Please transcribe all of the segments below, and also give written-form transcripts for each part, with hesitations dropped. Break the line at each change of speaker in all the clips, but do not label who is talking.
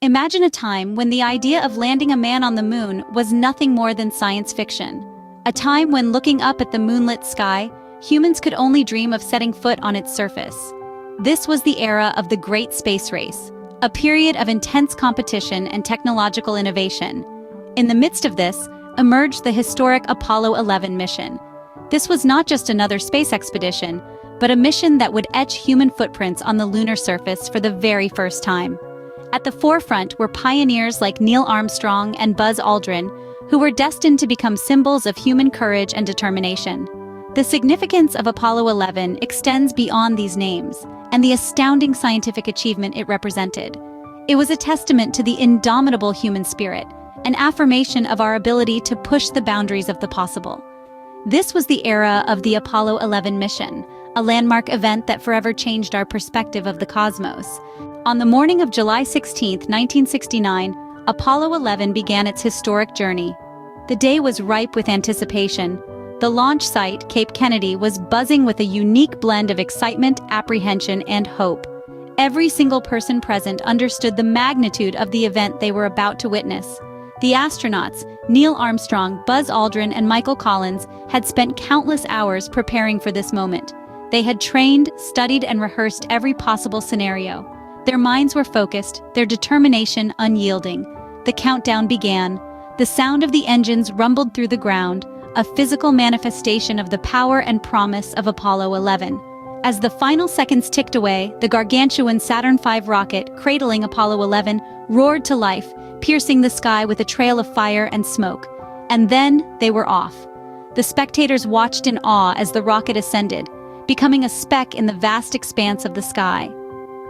Imagine a time when the idea of landing a man on the moon was nothing more than science fiction. A time when looking up at the moonlit sky, humans could only dream of setting foot on its surface. This was the era of the Great Space Race, a period of intense competition and technological innovation. In the midst of this, emerged the historic Apollo 11 mission. This was not just another space expedition, but a mission that would etch human footprints on the lunar surface for the very first time. At the forefront were pioneers like Neil Armstrong and Buzz Aldrin, who were destined to become symbols of human courage and determination. The significance of Apollo 11 extends beyond these names and the astounding scientific achievement it represented. It was a testament to the indomitable human spirit, an affirmation of our ability to push the boundaries of the possible. This was the era of the Apollo 11 mission, a landmark event that forever changed our perspective of the cosmos. On the morning of July 16, 1969, Apollo 11 began its historic journey. The day was ripe with anticipation. The launch site, Cape Kennedy, was buzzing with a unique blend of excitement, apprehension, and hope. Every single person present understood the magnitude of the event they were about to witness. The astronauts, Neil Armstrong, Buzz Aldrin, and Michael Collins, had spent countless hours preparing for this moment. They had trained, studied, and rehearsed every possible scenario. Their minds were focused, their determination unyielding. The countdown began. The sound of the engines rumbled through the ground, a physical manifestation of the power and promise of Apollo 11. As the final seconds ticked away, the gargantuan Saturn V rocket, cradling Apollo 11, roared to life, piercing the sky with a trail of fire and smoke. And then they were off. The spectators watched in awe as the rocket ascended, becoming a speck in the vast expanse of the sky.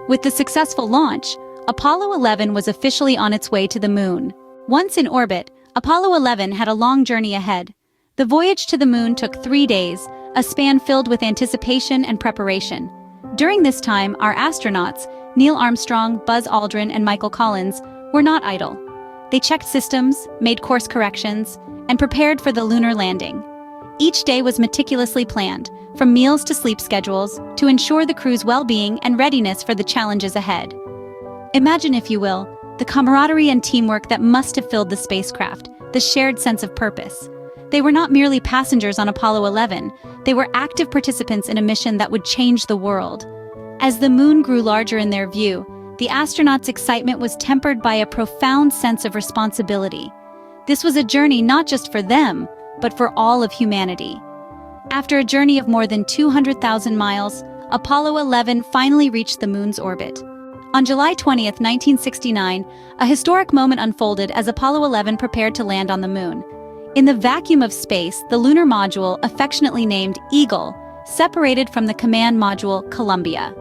With the successful launch, Apollo 11 was officially on its way to the moon. Once in orbit, Apollo 11 had a long journey ahead. The voyage to the moon took 3 days, a span filled with anticipation and preparation. During this time, our astronauts, Neil Armstrong, Buzz Aldrin, and Michael Collins, were not idle. They checked systems, made course corrections, and prepared for the lunar landing. Each day was meticulously planned, from meals to sleep schedules, to ensure the crew's well-being and readiness for the challenges ahead. Imagine, if you will, the camaraderie and teamwork that must have filled the spacecraft, the shared sense of purpose. They were not merely passengers on Apollo 11, they were active participants in a mission that would change the world. As the moon grew larger in their view, the astronauts' excitement was tempered by a profound sense of responsibility. This was a journey not just for them, but for all of humanity. After a journey of more than 200,000 miles, Apollo 11 finally reached the moon's orbit. On July 20, 1969, a historic moment unfolded as Apollo 11 prepared to land on the moon. In the vacuum of space, the lunar module, affectionately named Eagle, separated from the command module Columbia.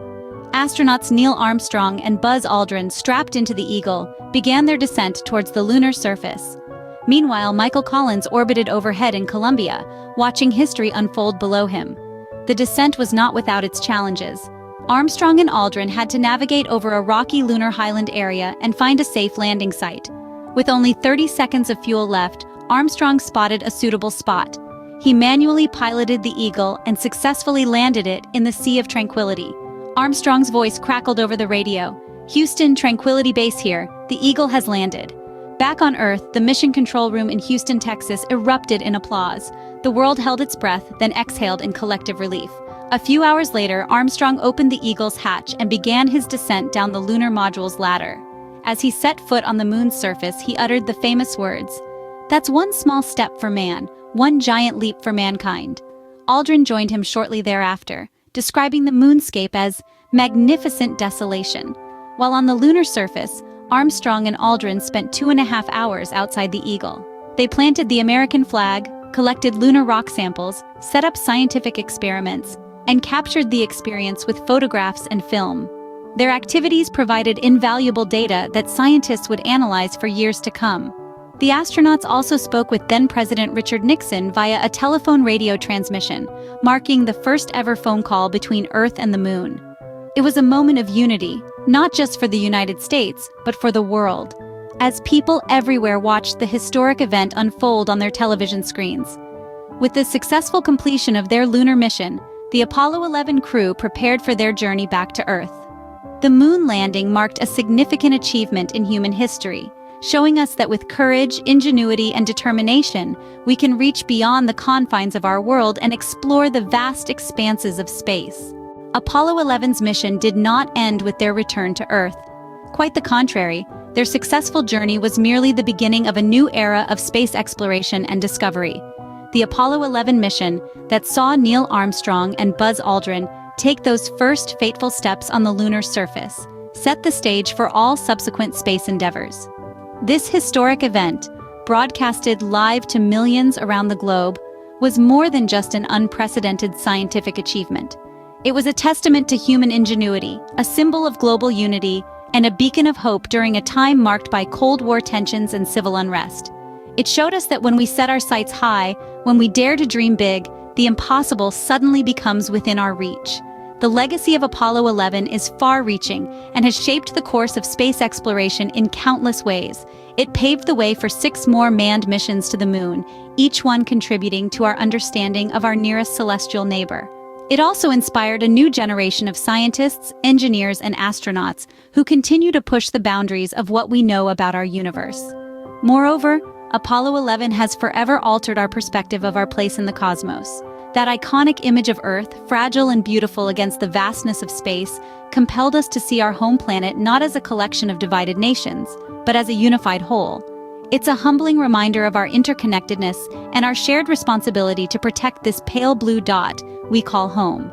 Astronauts Neil Armstrong and Buzz Aldrin, strapped into the Eagle, began their descent towards the lunar surface. Meanwhile, Michael Collins orbited overhead in Columbia, watching history unfold below him. The descent was not without its challenges. Armstrong and Aldrin had to navigate over a rocky lunar highland area and find a safe landing site. With only 30 seconds of fuel left, Armstrong spotted a suitable spot. He manually piloted the Eagle and successfully landed it in the Sea of Tranquility. Armstrong's voice crackled over the radio. "Houston, Tranquility Base here. The Eagle has landed." Back on Earth, the mission control room in Houston, Texas, erupted in applause. The world held its breath, then exhaled in collective relief. A few hours later, Armstrong opened the Eagle's hatch and began his descent down the lunar module's ladder. As he set foot on the moon's surface, he uttered the famous words, "That's one small step for man, one giant leap for mankind." Aldrin joined him shortly thereafter, describing the moonscape as magnificent desolation. While on the lunar surface, Armstrong and Aldrin spent 2.5 hours outside the Eagle. They planted the American flag, collected lunar rock samples, set up scientific experiments, and captured the experience with photographs and film. Their activities provided invaluable data that scientists would analyze for years to come. The astronauts also spoke with then-President Richard Nixon via a telephone radio transmission, marking the first-ever phone call between Earth and the Moon. It was a moment of unity, not just for the United States, but for the world, as people everywhere watched the historic event unfold on their television screens. With the successful completion of their lunar mission, the Apollo 11 crew prepared for their journey back to Earth. The moon landing marked a significant achievement in human history, showing us that with courage, ingenuity, and determination, we can reach beyond the confines of our world and explore the vast expanses of space. Apollo 11's mission did not end with their return to Earth. Quite the contrary, their successful journey was merely the beginning of a new era of space exploration and discovery. The Apollo 11 mission that saw Neil Armstrong and Buzz Aldrin take those first fateful steps on the lunar surface set the stage for all subsequent space endeavors. This historic event, broadcasted live to millions around the globe, was more than just an unprecedented scientific achievement. It was a testament to human ingenuity, a symbol of global unity, and a beacon of hope during a time marked by Cold War tensions and civil unrest. It showed us that when we set our sights high, when we dare to dream big, the impossible suddenly becomes within our reach. The legacy of Apollo 11 is far-reaching and has shaped the course of space exploration in countless ways. It paved the way for 6 more manned missions to the moon, each one contributing to our understanding of our nearest celestial neighbor. It also inspired a new generation of scientists, engineers, and astronauts who continue to push the boundaries of what we know about our universe. Moreover, Apollo 11 has forever altered our perspective of our place in the cosmos. That iconic image of Earth, fragile and beautiful against the vastness of space, compelled us to see our home planet not as a collection of divided nations, but as a unified whole. It's a humbling reminder of our interconnectedness and our shared responsibility to protect this pale blue dot we call home.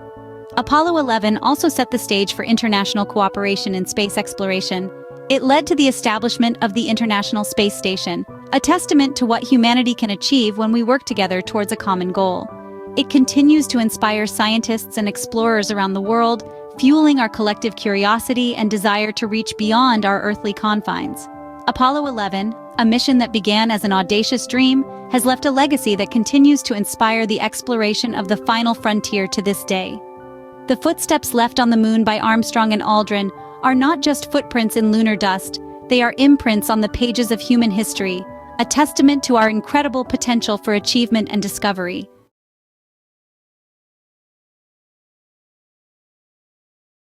Apollo 11 also set the stage for international cooperation in space exploration. It led to the establishment of the International Space Station, a testament to what humanity can achieve when we work together towards a common goal. It continues to inspire scientists and explorers around the world, fueling our collective curiosity and desire to reach beyond our earthly confines. Apollo 11, a mission that began as an audacious dream, has left a legacy that continues to inspire the exploration of the final frontier to this day. The footsteps left on the moon by Armstrong and Aldrin are not just footprints in lunar dust, they are imprints on the pages of human history, a testament to our incredible potential for achievement and discovery.